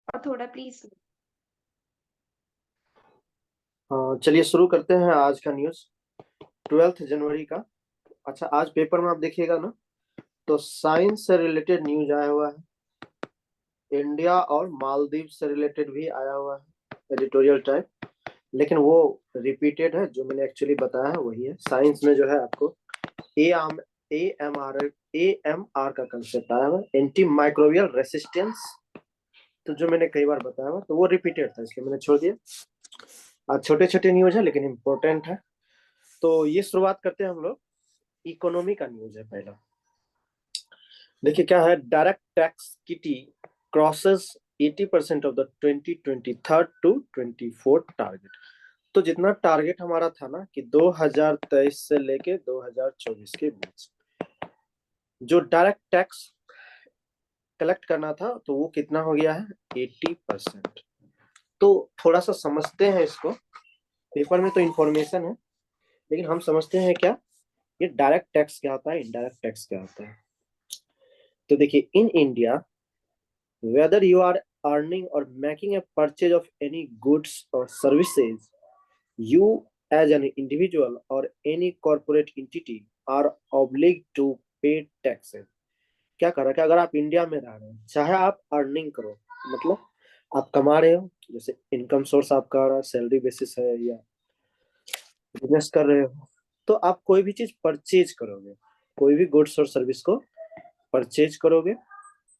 और थोड़ा प्लीज। चलिए शुरू करते हैं आज का न्यूज। 12 जनवरी का। अच्छा, आज पेपर में आप देखिएगा ना, तो साइंस से रिलेटेड न्यूज आया हुआ है। इंडिया और मालदीव से रिलेटेड भी आया हुआ है, एडिटोरियल टाइप। लेकिन वो रिपीटेड है, जो मैंने एक्चुअली बताया है वही है। साइंस में जो है आपको ए एम AMR का कंसेप्ट आया हुआ, एंटी माइक्रोबियल रेसिस्टेंस। तो जो मैंने कई बार बताया हुआ, तो वो रिपीटेड था, इसलिए मैंने छोड़ दिया। आज छोटे छोटे न्यूज है लेकिन इंपॉर्टेंट है। तो ये शुरुआत करते हैं हम लोग। इकोनॉमी का न्यूज है पहला। देखिए क्या है, direct tax kitty crosses 80% of the 2023 to 24 target. तो जितना टारगेट हमारा था ना कि 2023 से लेके 2024 के बीच जो डायरेक्ट टैक्स कलेक्ट करना था, तो वो कितना हो गया है, 80%। तो थोड़ा सा समझते हैं इसको। पेपर में तो इंफॉर्मेशन है, लेकिन हम समझते हैं क्या, ये डायरेक्ट टैक्स क्या होता है, इनडायरेक्ट टैक्स क्या होता है। तो देखिए, in India, whether you are earning or making a purchase of any goods or services, you as an individual or any corporate entity are obliged to pay taxes। क्या कर रहा है कि अगर आप इंडिया में रह रहे हैं, चाहे आप अर्निंग करो, मतलब आप कमा रहे हो, जैसे इनकम सोर्स आपका सैलरी बेसिस है या बिजनेस कर रहे हो, तो आप कोई भी चीज परचेज करोगे, कोई भी गुड्स और सर्विस को परचेज करोगे,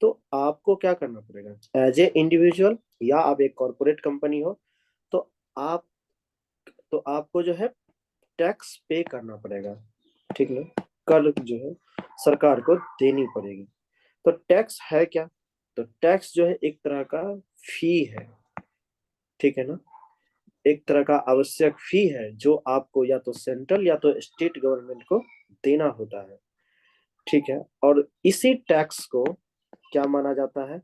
तो आपको क्या करना पड़ेगा एज ए इंडिविजुअल, या आप एक कॉर्पोरेट कंपनी हो, तो आप तो आपको जो है टैक्स पे करना पड़ेगा। ठीक है, कर जो है सरकार को देनी पड़ेगी। तो टैक्स है क्या, तो टैक्स जो है एक तरह का फी है। ठीक है ना, एक तरह का आवश्यक फी है जो आपको या तो सेंट्रल या तो स्टेट गवर्नमेंट को देना होता है। ठीक है, और इसी टैक्स को क्या माना जाता है,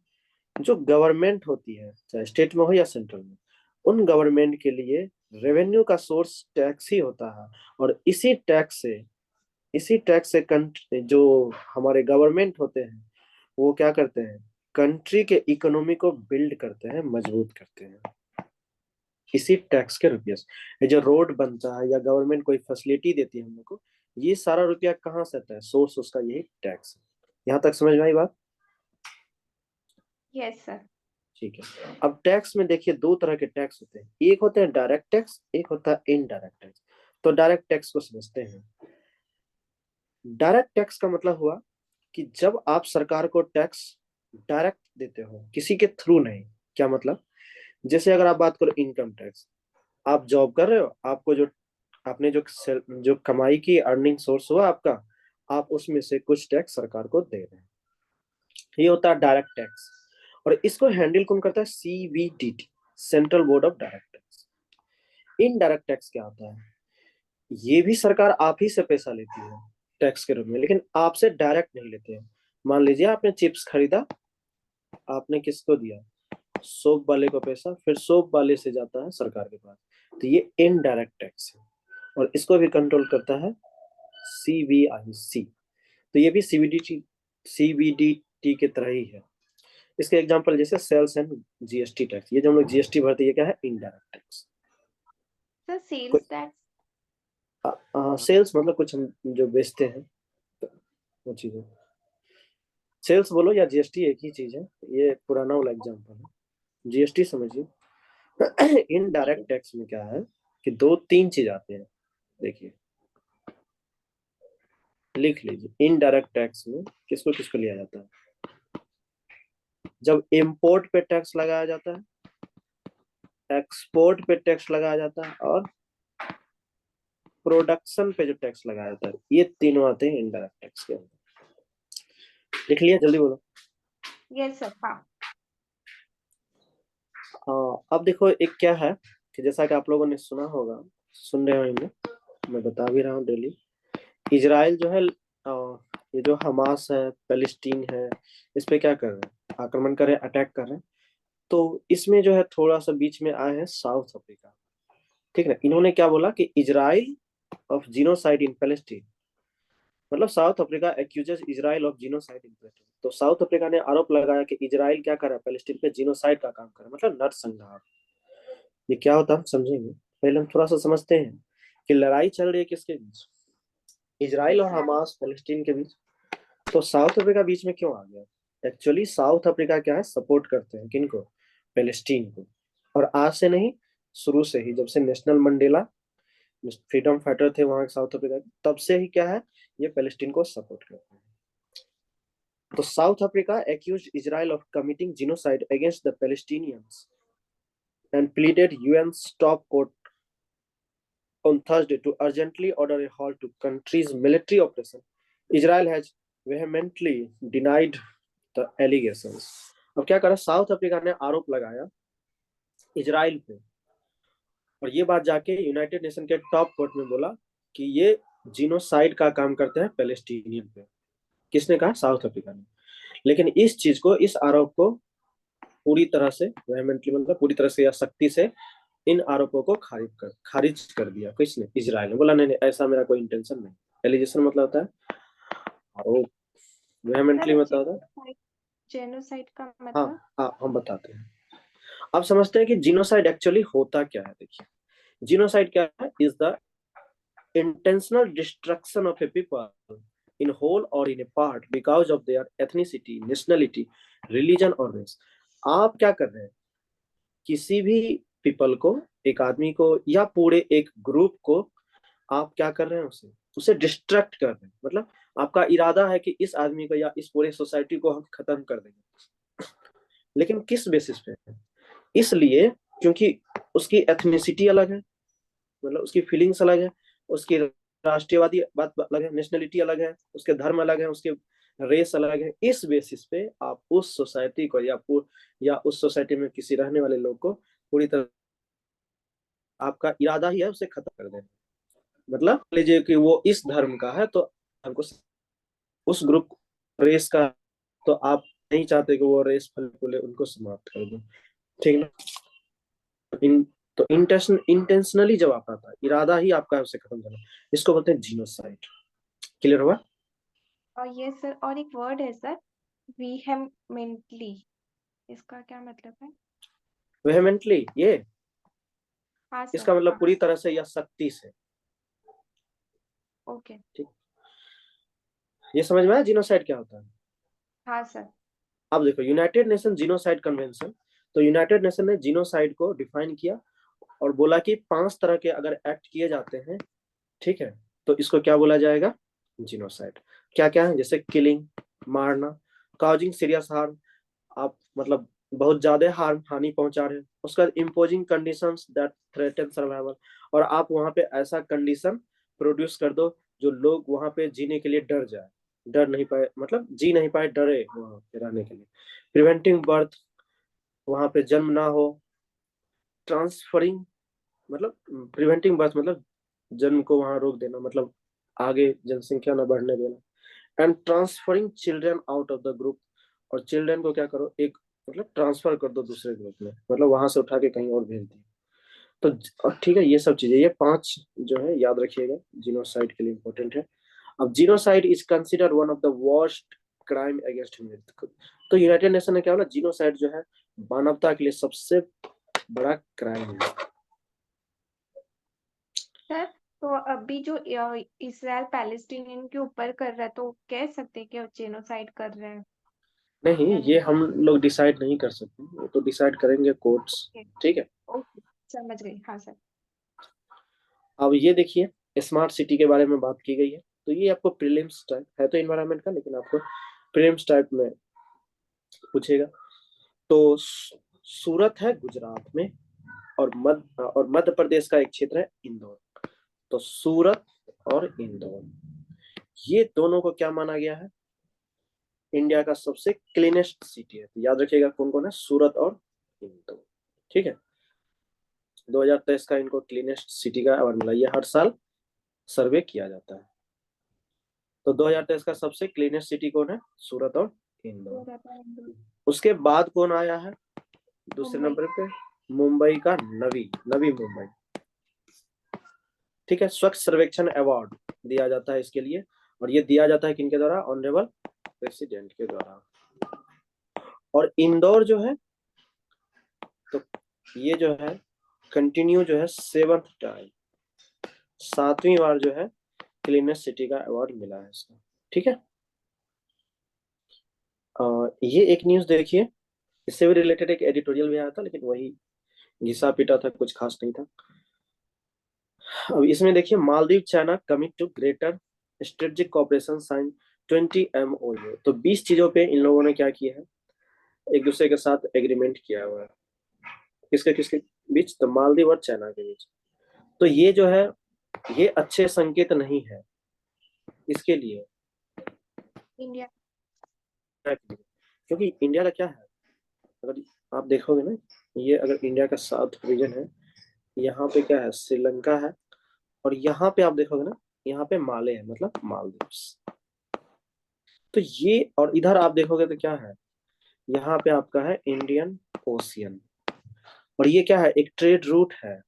जो गवर्नमेंट होती है, चाहे स्टेट में हो या सेंट्रल में, उन गवर्नमेंट के लिए रेवेन्यू का सोर्स टैक्स ही होता है। और इसी टैक्स से कंट्री, जो हमारे गवर्नमेंट होते हैं, वो क्या करते हैं, कंट्री के इकोनॉमी को बिल्ड करते हैं, मजबूत करते हैं, इसी टैक्स के रुपये से। ये जो रोड बनता है या गवर्नमेंट कोई फैसिलिटी देती है हम लोग को, ये सारा रुपया कहाँ से आता है, सोर्स उसका यही टैक्स है। यहाँ तक समझ में आई बात। Yes sir. ठीक है, अब टैक्स में देखिए दो तरह के टैक्स होते हैं, एक होते हैं डायरेक्ट टैक्स, एक होता है इनडायरेक्ट टैक्स। तो डायरेक्ट टैक्स को समझते हैं। डायरेक्ट टैक्स का मतलब हुआ कि जब आप सरकार को टैक्स डायरेक्ट देते हो, किसी के थ्रू नहीं। क्या मतलब, जैसे अगर आप बात करो इनकम टैक्स, आप जॉब कर रहे हो, आपको जो आपने जो कमाई की अर्निंग सोर्स हुआ आपका, आप उसमें से कुछ टैक्स सरकार को दे रहे हैं, ये होता है डायरेक्ट टैक्स। और इसको हैंडल कौन करता है, CBDT, central board of direct tax. Indirect tax क्या होता है, ये भी सरकार आप ही से पैसा लेती है टैक्स के रूप में, लेकिन आपसे डायरेक्ट नहीं लेते हैं। मान लीजिए आपने चिप्स खरीदा, आपने किसको दिया, सोप वाले को पैसा, फिर सोप वाले से जाता है सरकार के पास, तो ये इनडायरेक्ट टैक्स है। और इसको भी कंट्रोल करता है CBIC। तो ये भी CBDT के तरह ही है। इसके एग्जांपल जैसे सेल्स एंड GST टैक्स, ये जो हम लोग GST भरते हैं, ये क्या है, indirect tax. Sir sales tax. Sales मतलब कुछ हम जो बेचते हैं, तो वो चीजें। सेल्स बोलो या GST एक ही चीज है, ये पुराना वाला एग्जांपल है। GST समझिए। ठीक है। इनडायरेक्ट टैक्स में क्या है कि दो तीन चीज आते हैं। देखिए, लिख लीजिए, इनडायरेक्ट टैक्स में किसको किसको लिया जाता है, जब इंपोर्ट पे टैक्स लगाया जाता है, एक्सपोर्ट पे टैक्स लगाया जाता है, और प्रोडक्शन पे जो टैक्स लगाया जाता है, ये तीनों आते हैं इनडायरेक्ट टैक्स के अंदर। लिख लिया, जल्दी बोलो। Yes sir. हाँ। अब देखो एक क्या है कि जैसा कि आप लोगों ने सुना होगा, सुन रहे होंगे, मैं बता भी रहा हूँ डेली। इजराइल जो है, ये जो हमास है, पैलेस्टीन है, इस पे क्या कर रहे हैं, आक्रमण कर रहे हैं, अटैक कर रहे हैं। तो इसमें जो है थोड़ा सा बीच में आए हैं साउथ अफ्रीका। ठीक है, इन्होंने क्या बोला कि Israel of genocide in Palestine, मतलब South Africa accuses Israel of genocide in Palestine. तो साउथ अफ्रीका ने आरोप लगाया कि इजराइल क्या कर रहा है, पैलेस्टीन पे जीनोसाइड का काम कर रहा है, मतलब नरसंहार। ये क्या होता है हम समझेंगे, पहले हम थोड़ा सा समझते हैं कि लड़ाई चल रही है किसके बीच, इजराइल और इजराइल। हमास पैलेस्टीन के बीच। तो साउथ अफ्रीका बीच में क्यों आ गया? एक्चुअली साउथ अफ्रीका क्या है, सपोर्ट करते हैं किनको, पैलेस्टीन को। और आज से नहीं, शुरू से ही, जब से नेशनल मंडेला फ्रीडम फाइटर थे वहां साउथ अफ्रीका के, तब से ही क्या है, ये पैलेस्टीन को सपोर्ट करते हैं। तो South Africa accused Israel of committing genocide against the Palestinians and pleaded UN's top court on Thursday to urgently order a halt to country's military operation. Israel has vehemently denied the allegations. अब क्या करा, south Africa ने आरोप लगाया Israel पे, और ये बात जाके यूनाइटेड नेशन के टॉप कोर्ट में बोला कि ये जीनोसाइड का काम करते हैं पैलेस्टीनियन पे। किसने कहा? साउथ अफ्रीका ने। लेकिन इस चीज को, इस आरोप को पूरी तरह से वेहेमेंटली, मतलब पूरी तरह से या सख्ती से इन आरोपों को खारिज कर दिया। किसने? इजराइल ने। बोला नहीं नहीं, ऐसा मेरा कोई इंटेंशन नहीं। एलिगेशन मतलब होता है आरोप, वेहेमेंटली सर मतलब होता है। जेनोसाइड का हाँ मतलब? हाँ, हम बताते हैं। अब समझते हैं कि जीनोसाइड एक्चुअली होता क्या है। देखिए, जीनोसाइड क्या है? Is the intentional destruction of a people in whole or in a part because of their ethnicity, nationality, religion or race। आप क्या कर रहे हैं, किसी भी पीपल को, एक आदमी को या पूरे एक ग्रुप को आप क्या कर रहे हैं, उसे उसे डिस्ट्रक्ट कर रहे हैं। मतलब आपका इरादा है कि इस आदमी को या इस पूरे सोसाइटी को हम खत्म कर देंगे। लेकिन किस बेसिस पे? इसलिए क्योंकि उसकी एथनिसिटी अलग है, मतलब उसकी फीलिंग्स अलग है, उसकी राष्ट्रीयवादी बात अलग है, नेशनलिटी अलग है, उसके धर्म अलग है, उसके रेस अलग है। इस बेसिस पे आप उस सोसाइटी को या उस सोसाइटी में किसी रहने वाले लोग को पूरी तरह, आपका इरादा ही है उसे खत्म कर देना। मतलब लीजिए कि वो इस धर्म का है, तो हमको उस ग्रुप रेस का, तो आप नहीं चाहते कि वो रेस फल फूले, उनको समाप्त कर दो। ठीक ना? इन तो इंटेंशनली जब आप आता है, इरादा ही आपका है उसे खत्म करना, इसको बोलते हैं जीनोसाइड। क्लियर हुआ? और ये सर, और एक वर्ड है सर, वीहेमेंटली, इसका क्या मतलब है? वेहेमेंटली, ये हाँ सर, इसका मतलब हाँ। पूरी तरह से या सख्ती से। ओके। ठीक, ये समझ में आया जीनोसाइड क्या होता है? हाँ सर। अब देखो, यूनाइटेड नेशन जीनोसाइड कन्वेंशन, तो यूनाइटेड नेशन ने जीनोसाइड को डिफाइन किया और बोला कि 5 तरह के अगर एक्ट किए जाते हैं, ठीक है, तो इसको क्या बोला जाएगा? जीनोसाइड। क्या क्या है? जैसे किलिंग, मारना, काउजिंग सीरियस हार्म, आप मतलब बहुत ज्यादा हानि पहुंचा रहे हैं। उसका imposing conditions that threaten survival, और आप वहां पे ऐसा कंडीशन प्रोड्यूस कर दो जो लोग वहां पे जीने के लिए डर जाए, डर नहीं पाए, मतलब जी नहीं पाए, डरे वहां पे रहने के लिए। प्रिवेंटिंग बर्थ, वहां पे जन्म ना हो। ट्रांसफरिंग, मतलब प्रिवेंटिंग बर्थ मतलब जन्म को वहां रोक देना, मतलब आगे जनसंख्या न बढ़ने देना। And transferring children out of the group, और चिल्ड्रन को क्या करो, एक मतलब ट्रांसफर कर दो दूसरे ग्रुप में, मतलब वहां से उठा के कहीं और भेज दिया। तो ठीक है, ये सब चीजें, ये 5 जो है याद रखिएगा, जीनोसाइड के लिए इंपॉर्टेंट है। अब genocide is considered one of the worst crime against humanity. तो यूनाइटेड नेशन ने क्या बोला, जीनोसाइड जो है मानवता के लिए सबसे बड़ा क्राइम है। सर, तो अभी जो इसराइल पैलेस्टीनियन के ऊपर कर रहा है, तो कह सकते हैं कि वो जेनोसाइड कर रहे हैं नहीं, या ये नहीं? हम लोग डिसाइड नहीं कर सकते, वो तो डिसाइड करेंगे कोर्ट्स। ओके। ठीक है। ओके, समझ गई। हाँ सर। अब ये देखिए, स्मार्ट सिटी के बारे में बात की गई है, तो ये आपको प्रीलिम्स टाइप है, तो इन्वायरमेंट का, लेकिन आपको प्रीलिम्स टाइप में पूछेगा। तो सूरत है गुजरात में, और मध्य प्रदेश का एक क्षेत्र है इंदौर। तो सूरत और इंदौर, ये दोनों को क्या माना गया है, इंडिया का सबसे क्लीनेस्ट सिटी है। तो याद रखिएगा कौन कौन है, सूरत और इंदौर। ठीक है, 2023 का इनको क्लीनेस्ट सिटी का अवार्ड मिला। ये हर साल सर्वे किया जाता है। तो 2023 का सबसे क्लीनेस्ट सिटी कौन है? सूरत और इंदौर। उसके बाद कौन आया है दूसरे मुंबई। नंबर पे? मुंबई का नवी नवी मुंबई। ठीक है, स्वच्छ सर्वेक्षण अवार्ड दिया जाता है इसके लिए, और ये दिया जाता है किनके द्वारा? ऑनरेबल प्रेसिडेंट के द्वारा। और इंदौर जो है, तो ये जो है कंटिन्यू जो है 7th टाइम, 7वीं बार जो है क्लीनेस्ट सिटी का अवार्ड मिला है इसको। ठीक है, ये एक न्यूज देखिए, इससे भी रिलेटेड एक एडिटोरियल भी आया था, लेकिन वही घिसा पिटा था, कुछ खास नहीं था। अब इसमें देखिए, Maldives China commit to greater strategic cooperation, sign 20 MOU। तो 20 चीजों पे इन लोगों ने क्या किया है, एक दूसरे के साथ एग्रीमेंट किया हुआ है। किसके किसके बीच? तो मालदीव और चाइना के बीच। तो ये जो है, ये अच्छे संकेत नहीं है इसके लिए, इंडिया। क्योंकि इंडिया का क्या है, अगर आप देखोगे ना, ये अगर इंडिया का साउथ रीजन है, यहाँ पे क्या है, श्रीलंका है, और यहाँ पे आप देखोगे ना, यहाँ पे माले है, मतलब मालदीव्स। तो ये, और इधर आप देखोगे तो क्या है, यहाँ पे आपका है इंडियन ओशियन, और ये क्या है, एक ट्रेड रूट है।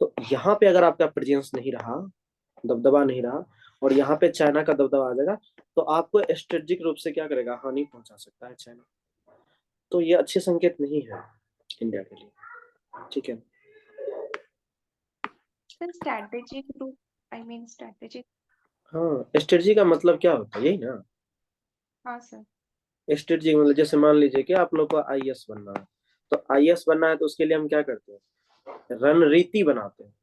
तो यहाँ पे अगर आपका प्रेजेंस नहीं रहा, दबदबा नहीं रहा, और यहाँ पे चाइना का दबदबा आ जाएगा, तो आपको स्ट्रेटेजिक रूप से क्या करेगा, हानि पहुंचा सकता है चाइना। तो ये अच्छे संकेत नहीं है इंडिया के लिए। ठीक है, strategic group, I mean strategic. हाँ, स्ट्रेटजी का मतलब क्या होता है, यही ना। हाँ सर। स्ट्रेटजी मतलब जैसे मान लीजिए कि आप लोग को IAS बनना है, तो IAS बनना है तो उसके लिए हम क्या करते हैं, रणनीति बनाते हैं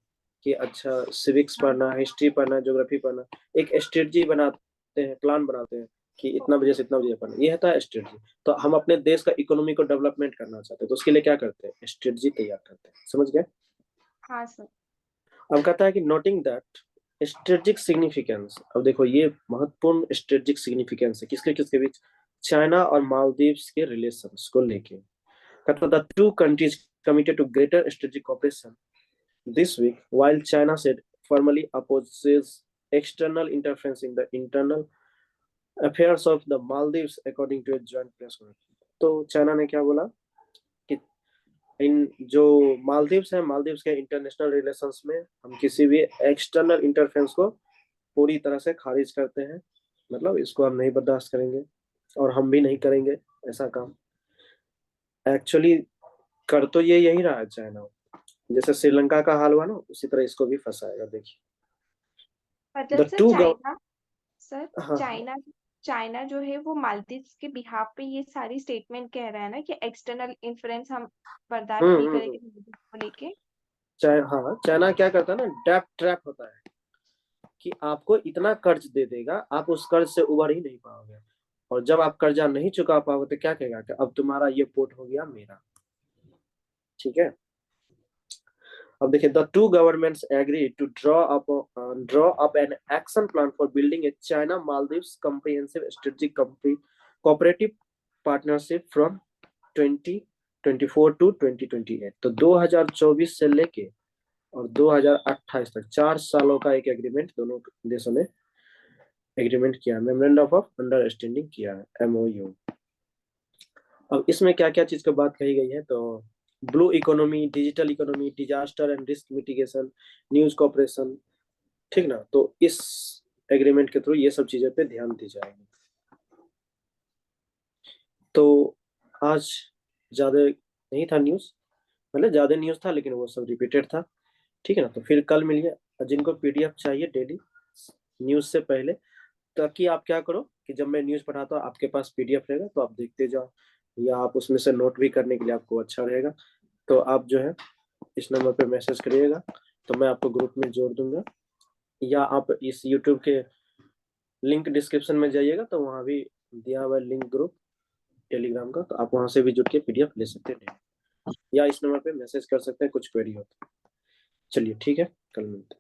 कि अच्छा सिविक्स हाँ। पढ़ना है, हिस्ट्री पढ़ना है, ज्योग्राफी पढ़ना है, एक स्ट्रेटजी बनाते हैं, प्लान बनाते हैं कि इतना बजे से इतना बजे पढ़ना है। ये होता है स्ट्रेटजी। तो हम अपने देश का इकोनॉमी को डेवलपमेंट करना चाहते हैं, तो उसके लिए क्या करते हैं, स्ट्रेटजी तैयार करते हैं। समझ गए? हाँ सर। अब कहता है कि नोटिंग दैट स्ट्रेटेजिक सिग्निफिकेंस। अब देखो, ये महत्वपूर्ण स्ट्रेटेजिक सिग्निफिकेंस है किसके किसके बीच, चाइना और मालदीव्स के रिलेशंस को लेके। कहता the two countries committed to greater strategic cooperation this week while China said formally opposes external interference in the internal affairs of the Maldives according to a joint press conference. तो China ने क्या बोला कि इन जो मालदीव्स है, मालदीव्स के इंटरनेशनल रिलेशंस में हम किसी भी एक्सटर्नल इंटरफेरेंस को पूरी तरह से खारिज करते हैं, मतलब इसको हम नहीं बर्दाश्त करेंगे, और हम भी नहीं करेंगे ऐसा काम। एक्चुअली कर तो ये यही रहा है चाइना, जैसे श्रीलंका का हाल हुआ ना, उसी तरह इसको भी फंसाएगा, देखिए। मतलब द सर टू गव चाइना, सर हाँ हाँ, चाइना, चाइना जो है वो मालदीव्स के बिहाफ पे ये सारी स्टेटमेंट कह रहा है ना कि एक्सटर्नल इन्फ्लुएंस हम बर्दाश्त नहीं हम्म। करेंगे मालदीव को लेके। हाँ, चाइना क्या करता है ना, डेप ट्रैप होता है कि आपको इतना कर्ज दे देगा, आप उस कर्ज से उबर ही नहीं पाओगे, और जब आप कर्जा नहीं चुका पाओगे तो क्या कहेगा कि अब तुम्हारा ये पोर्ट हो गया मेरा। ठीक है, अब देखिए, the two governments agree to draw up an action plan for building a China Maldives comprehensive strategic cooperative partnership from 2024 to 2028। तो 2024 से लेके और 2028 तक 4 सालों का एक एग्रीमेंट दोनों देशों ने एग्रीमेंट किया, मेमोरेंडम ऑफ अंडरस्टैंडिंग किया है, MOU। अब इसमें क्या क्या चीज की बात कही गई है, तो blue economy, digital economy, disaster and risk mitigation, news cooperation. ठीक ना, तो इस एग्रीमेंट के थ्रू ये सब चीजों पे ध्यान दी जाएगी। तो आज ज्यादा नहीं था न्यूज, मतलब ज्यादा न्यूज था लेकिन वो सब रिपीटेड था। ठीक है ना, तो फिर कल मिलिए। जिनको PDF चाहिए डेली न्यूज से पहले, ताकि आप क्या करो कि जब मैं न्यूज पढ़ाता हूँ आपके पास PDF रहेगा, तो आप देखते जाओ, या आप उसमें से नोट भी करने के लिए आपको अच्छा रहेगा। तो आप जो है इस नंबर पे मैसेज करिएगा, तो मैं आपको ग्रुप में जोड़ दूंगा, या आप इस YouTube के लिंक डिस्क्रिप्शन में जाइएगा, तो वहाँ भी दिया हुआ लिंक ग्रुप टेलीग्राम का, तो आप वहाँ से भी जुड़ के PDF ले सकते हैं, या इस नंबर पे मैसेज कर सकते हैं कुछ क्वेरी हो तो। चलिए ठीक है, कल मिलते हैं।